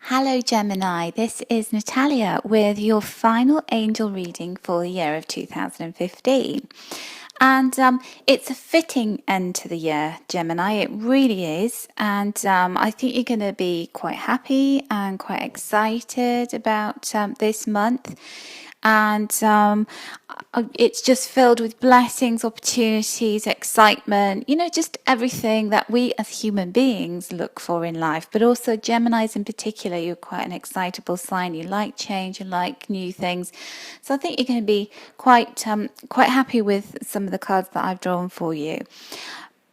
Hello Gemini, this is Natalia with your final angel reading for the year of 2015. And it's a fitting end to the year, Gemini, it really is. And I think you're going to be quite happy and quite excited about this month. And it's just filled with blessings, opportunities, excitement, just everything that we as human beings look for in life. But also Geminis in particular, you're quite an excitable sign. You like change, you like new things. So I think you're going to be quite happy with some of the cards that I've drawn for you.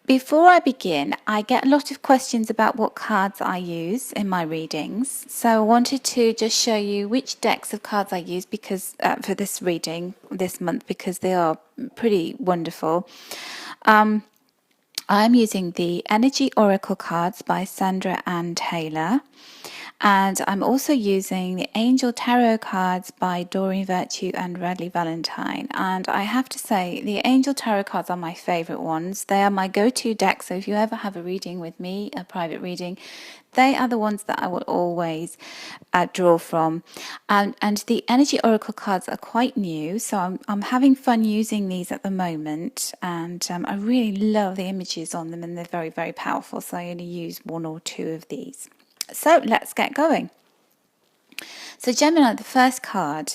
Before I begin, I get a lot of questions about what cards I use in my readings. So I wanted to just show you which decks of cards I use because for this reading this month because they are pretty wonderful. I'm using the Energy Oracle cards by Sandra Ann Taylor. And I'm also using the Angel Tarot cards by Doreen Virtue and Radley Valentine. And I have to say, the Angel Tarot cards are my favourite ones. They are my go-to deck. So if you ever have a reading with me, a private reading, they are the ones that I will always draw from. And the Energy Oracle cards are quite new. So I'm having fun using these at the moment. And I really love the images on them and they're very, very powerful. So I only use one or two of these. So let's get going. So Gemini, the first card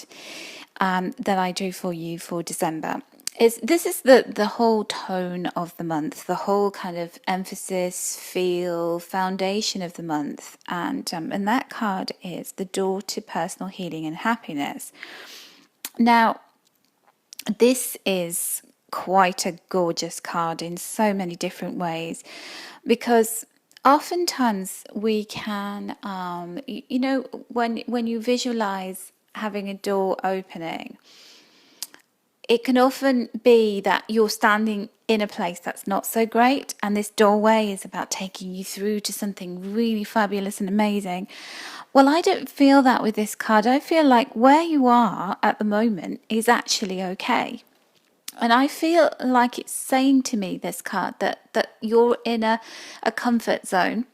that I drew for you for December is the whole tone of the month, the whole kind of emphasis, feel, foundation of the month, and that card is the door to personal healing and happiness. Now, this is quite a gorgeous card in so many different ways because oftentimes we can when you visualize having a door opening, it can often be that you're standing in a place that's not so great and this doorway is about taking you through to something really fabulous and amazing. Well, I don't feel that with this card. I feel like where you are at the moment is actually okay. And I feel like it's saying to me, this card, that you're in a comfort zone.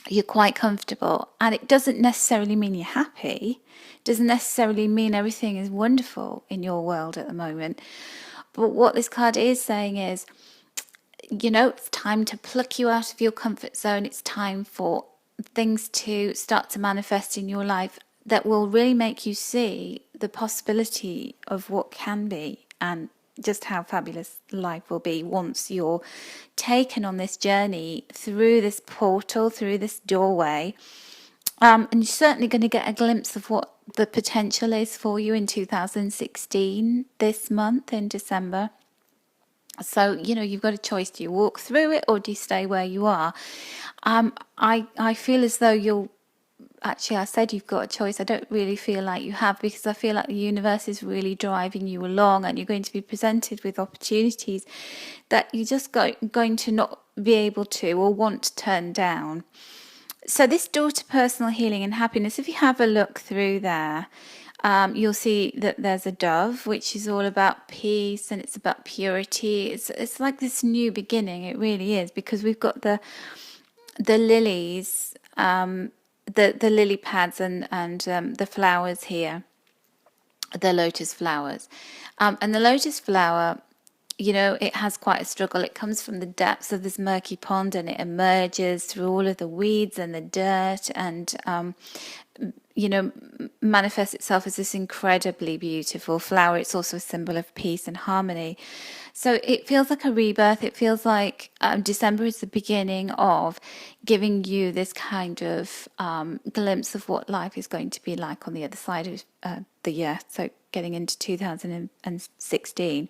You're quite comfortable. And it doesn't necessarily mean you're happy. It doesn't necessarily mean everything is wonderful in your world at the moment. But what this card is saying is, it's time to pluck you out of your comfort zone. It's time for things to start to manifest in your life that will really make you see the possibility of what can be and just how fabulous life will be once you're taken on this journey through this portal, through this doorway. And you're certainly going to get a glimpse of what the potential is for you in 2016, this month in December. So, you've got a choice. Do you walk through it or do you stay where you are? I feel as though you'll actually, I said you've got a choice. I don't really feel like you have because I feel like the universe is really driving you along and you're going to be presented with opportunities that you're just going to not be able to or want to turn down. So this door to personal healing and happiness, if you have a look through there, you'll see that there's a dove, which is all about peace and it's about purity. It's like this new beginning. It really is, because we've got the lilies, the lily pads and the flowers here, the lotus flowers, and the lotus flower, it has quite a struggle. It comes from the depths of this murky pond and it emerges through all of the weeds and the dirt and manifests itself as this incredibly beautiful flower. It's also a symbol of peace and harmony. So it feels like a rebirth. It feels like December is the beginning of giving you this kind of glimpse of what life is going to be like on the other side of the year. So getting into 2016.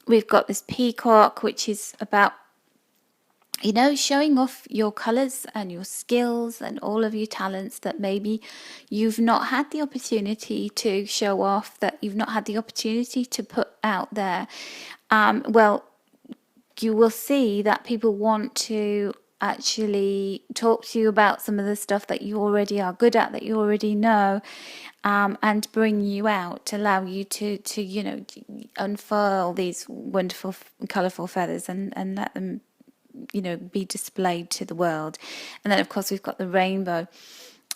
We've got this peacock, which is about showing off your colours and your skills and all of your talents that maybe you've not had the opportunity to show off, that you've not had the opportunity to put out there. Well, you will see that people want to actually talk to you about some of the stuff that you already are good at, that you already know, and bring you out, allow you to unfurl these wonderful, colourful feathers and let them be displayed to the world. And then of course we've got the rainbow.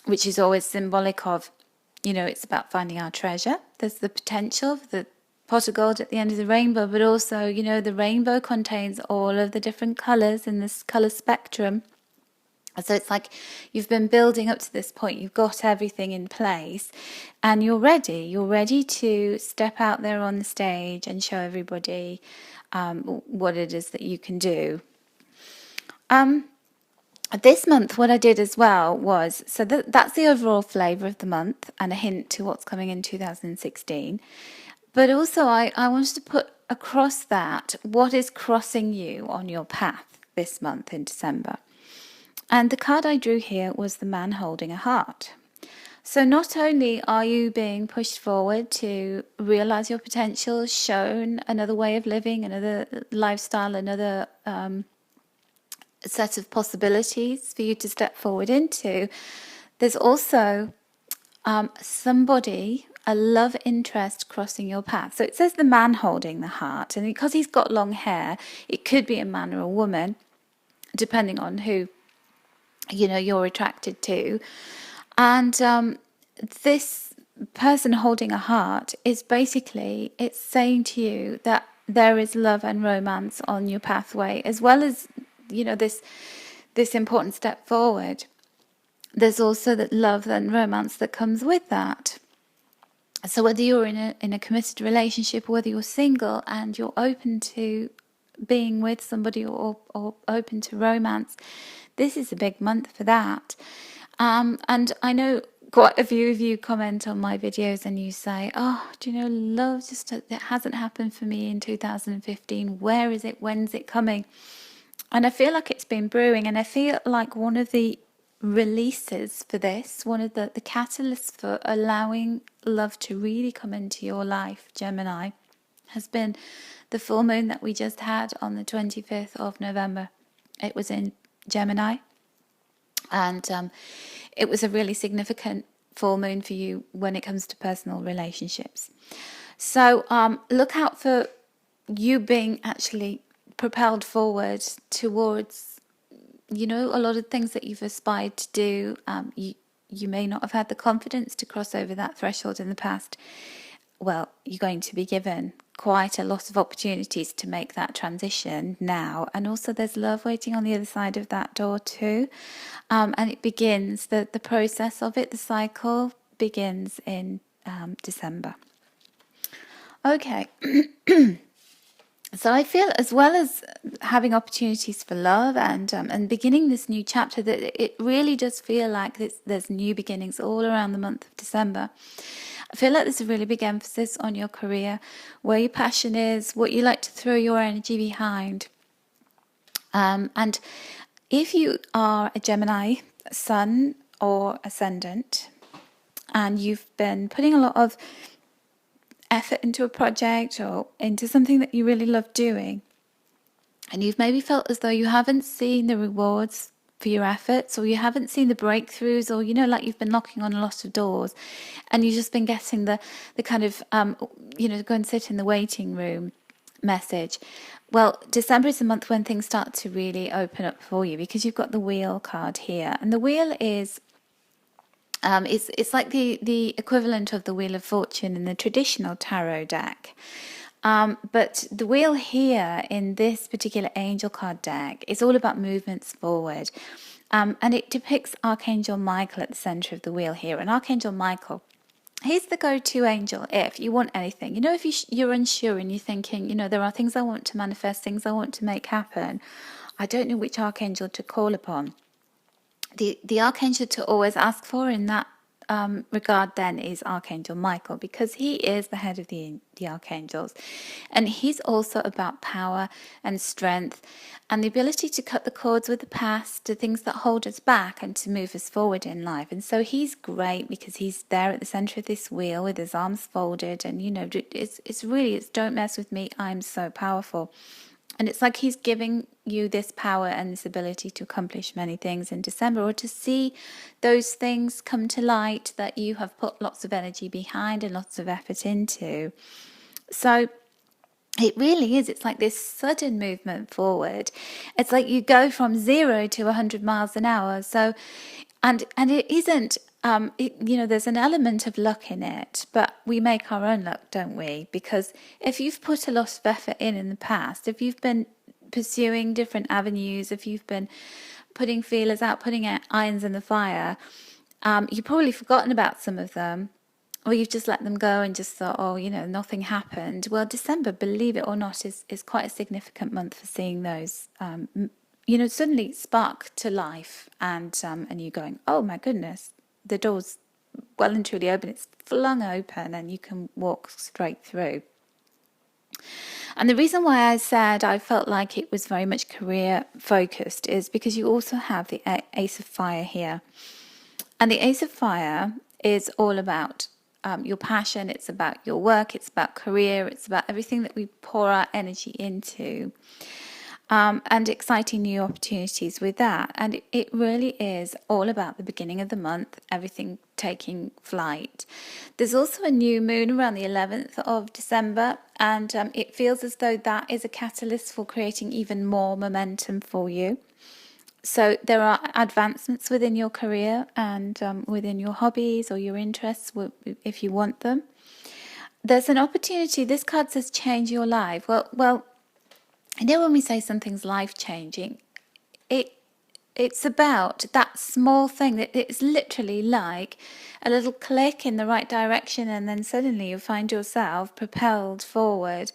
which is always symbolic of, it's about finding our treasure. There's the potential for the pot of gold at the end of the rainbow, but also, the rainbow contains all of the different colors in this color spectrum. So it's like you've been building up to this point, you've got everything in place, and you're ready. You're ready to step out there on the stage and show everybody what it is that you can do. This month, what I did as well was, so that's the overall flavour of the month and a hint to what's coming in 2016. But also I wanted to put across that what is crossing you on your path this month in December. And the card I drew here was the man holding a heart. So not only are you being pushed forward to realize your potential, shown another way of living, another lifestyle, another set of possibilities for you to step forward into, there's also somebody, a love interest crossing your path. So it says the man holding the heart, and because he's got long hair, it could be a man or a woman, depending on who you're attracted to. And this person holding a heart is basically, it's saying to you that there is love and romance on your pathway, as well as this important step forward. There's also that love and romance that comes with that. So whether you're in a committed relationship, or whether you're single and you're open to being with somebody, or open to romance, this is a big month for that. And I know quite a few of you comment on my videos and you say, oh, love just, it hasn't happened for me in 2015. Where is it? When's it coming? And I feel like it's been brewing, and I feel like one of the releases for this, one of the catalysts for allowing love to really come into your life, Gemini, has been the full moon that we just had on the 25th of November. It was in Gemini, and it was a really significant full moon for you when it comes to personal relationships. So look out for you being actually propelled forward towards, a lot of things that you've aspired to do. You may not have had the confidence to cross over that threshold in the past. Well, you're going to be given quite a lot of opportunities to make that transition now. And also there's love waiting on the other side of that door too. And it begins, the process of it, the cycle begins in December. Okay. So I feel, as well as having opportunities for love and beginning this new chapter, that it really does feel like there's new beginnings all around the month of December. I feel like there's a really big emphasis on your career, where your passion is, what you like to throw your energy behind. And if you are a Gemini sun or ascendant, and you've been putting a lot of effort into a project or into something that you really love doing, and you've maybe felt as though you haven't seen the rewards for your efforts, or you haven't seen the breakthroughs, or like you've been knocking on a lot of doors and you've just been getting the kind of go and sit in the waiting room message. Well, December is the month when things start to really open up for you, because you've got the wheel card here, and the wheel is it's like the equivalent of the Wheel of Fortune in the traditional tarot deck. But the wheel here in this particular angel card deck is all about movements forward. And it depicts Archangel Michael at the center of the wheel here. And Archangel Michael, he's the go-to angel if you want anything. If you're unsure and you're thinking, there are things I want to manifest, things I want to make happen, I don't know which archangel to call upon. The archangel to always ask for in that regard then is Archangel Michael, because he is the head of the archangels, and he's also about power and strength and the ability to cut the cords with the past, to things that hold us back, and to move us forward in life. And so he's great because he's there at the center of this wheel with his arms folded, and it's don't mess with me, I'm so powerful. And it's like he's giving you this power and this ability to accomplish many things in December, or to see those things come to light that you have put lots of energy behind and lots of effort into. So it really is. It's like this sudden movement forward. It's like you go from 0 to 100 miles an hour. So, and it isn't there's an element of luck in it, but we make our own luck, don't we? Because if you've put a lot of effort in the past, if you've been pursuing different avenues, if you've been putting feelers out, putting irons in the fire, you've probably forgotten about some of them, or you've just let them go and just thought, oh, nothing happened. Well, December, believe it or not, is quite a significant month for seeing those, suddenly spark to life, and you going, oh my goodness, the door's well and truly open. It's flung open, and you can walk straight through. And the reason why I said I felt like it was very much career focused is because you also have the Ace of Fire here. And the Ace of Fire is all about your passion. It's about your work. It's about career. It's about everything that we pour our energy into. And exciting new opportunities with that. And it really is all about the beginning of the month, everything taking flight. There's also a new moon around the 11th of December, and it feels as though that is a catalyst for creating even more momentum for you. So there are advancements within your career and within your hobbies or your interests if you want them. There's an opportunity. This card says change your life. Well, when we say something's life-changing, it's about that small thing that it's literally like a little click in the right direction, and then suddenly you find yourself propelled forward.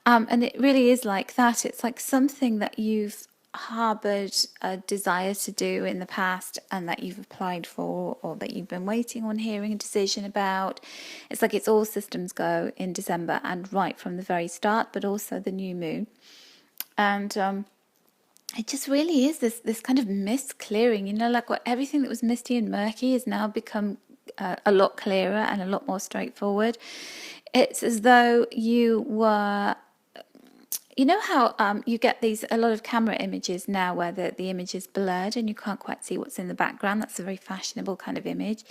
And it really is like that. It's like something that you've harbored a desire to do in the past and that you've applied for, or that you've been waiting on hearing a decision about. It's like it's all systems go in December, and right from the very start, but also the new moon. And it just really is this kind of mist clearing, like everything that was misty and murky has now become a lot clearer and a lot more straightforward. It's as though you were, how you get a lot of camera images now where the image is blurred and you can't quite see what's in the background. That's a very fashionable kind of image.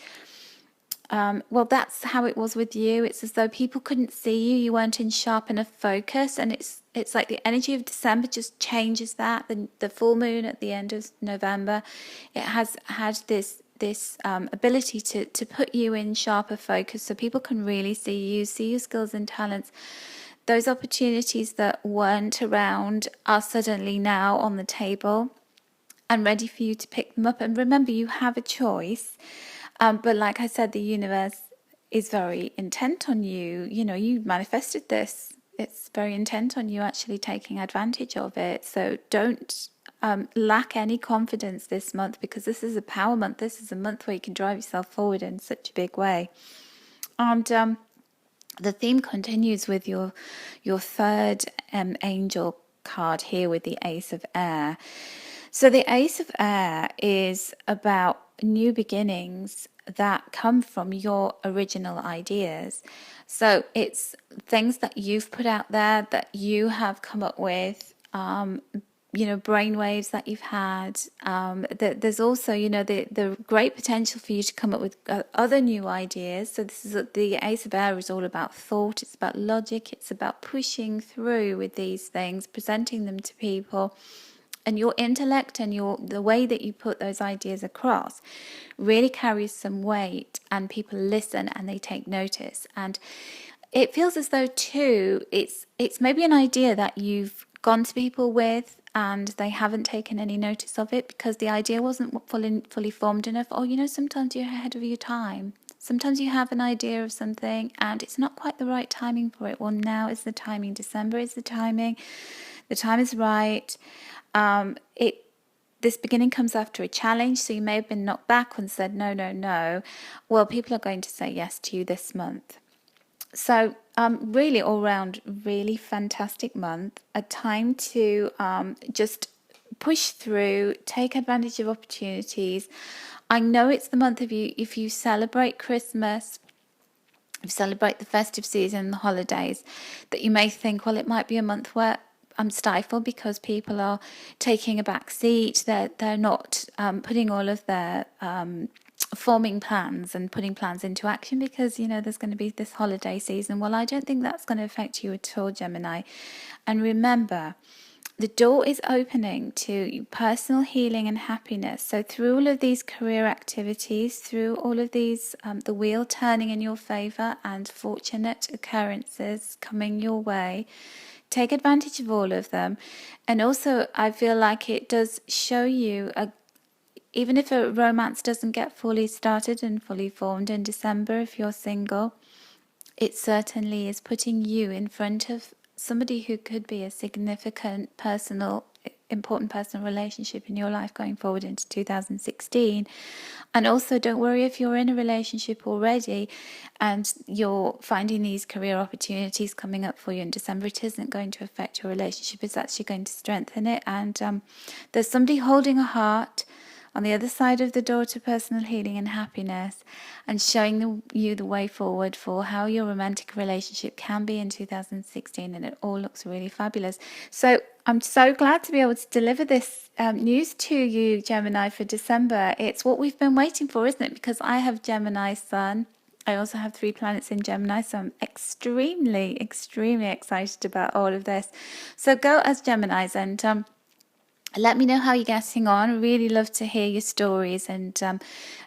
Well, that's how it was with you. It's as though people couldn't see you. You weren't in sharp enough focus, and it's like the energy of December just changes that. The full moon at the end of November, it has had this ability to put you in sharper focus, so people can really see your skills and talents. Those opportunities that weren't around are suddenly now on the table and ready for you to pick them up. And remember, you have a choice. But like I said, the universe is very intent on you. You manifested this. It's very intent on you actually taking advantage of it. So don't lack any confidence this month, because this is a power month. This is a month where you can drive yourself forward in such a big way. And the theme continues with your third angel card here with the Ace of Air. So the Ace of Air is about new beginnings that come from your original ideas. So it's things that you've put out there, that you have come up with, brainwaves that you've had. There's also, the great potential for you to come up with other new ideas. So this is the Ace of Air is all about thought. It's about logic. It's about pushing through with these things, presenting them to people. And your intellect and the way that you put those ideas across really carries some weight, and people listen and they take notice. And it feels as though too, it's maybe an idea that you've gone to people with and they haven't taken any notice of it because the idea wasn't fully formed enough. Or, sometimes you're ahead of your time. Sometimes you have an idea of something and it's not quite the right timing for it. Well, now is the timing. December is the timing. The time is right. This beginning comes after a challenge, so you may have been knocked back and said no. Well, people are going to say yes to you this month. So really all round, really fantastic month. A time to just push through, take advantage of opportunities. I know it's the month of if you celebrate Christmas, if you celebrate the festive season, the holidays, that you may think, well, it might be a month where I'm stifled because people are taking a back seat. They're not putting all of their forming plans and putting plans into action because, there's going to be this holiday season. Well, I don't think that's going to affect you at all, Gemini. And remember, the door is opening to personal healing and happiness. So through all of these career activities, through all of these, the wheel turning in your favor and fortunate occurrences coming your way, take advantage of all of them. And also, I feel like it does show you, even if a romance doesn't get fully started and fully formed in December, if you're single, it certainly is putting you in front of somebody who could be a significant important personal relationship in your life going forward into 2016. And also, don't worry if you're in a relationship already and you're finding these career opportunities coming up for you in December. It isn't going to affect your relationship, it's actually going to strengthen it. And there's somebody holding a heart on the other side of the door to personal healing and happiness, and showing you the way forward for how your romantic relationship can be in 2016, and it all looks really fabulous. So I'm so glad to be able to deliver this news to you, Gemini, for December. It's what we've been waiting for, isn't it? Because I have Gemini Sun. I also have 3 planets in Gemini, so I'm extremely, extremely excited about all of this. So go as Geminis and let me know how you're getting on. I really love to hear your stories and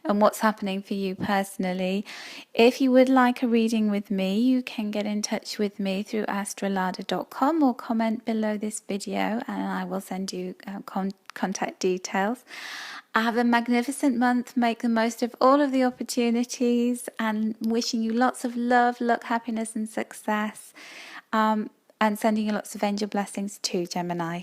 what's happening for you personally. If you would like a reading with me, you can get in touch with me through astrolada.com or comment below this video and I will send you contact details. I have a magnificent month. Make the most of all of the opportunities, and wishing you lots of love, luck, happiness and success, and sending you lots of angel blessings too, Gemini.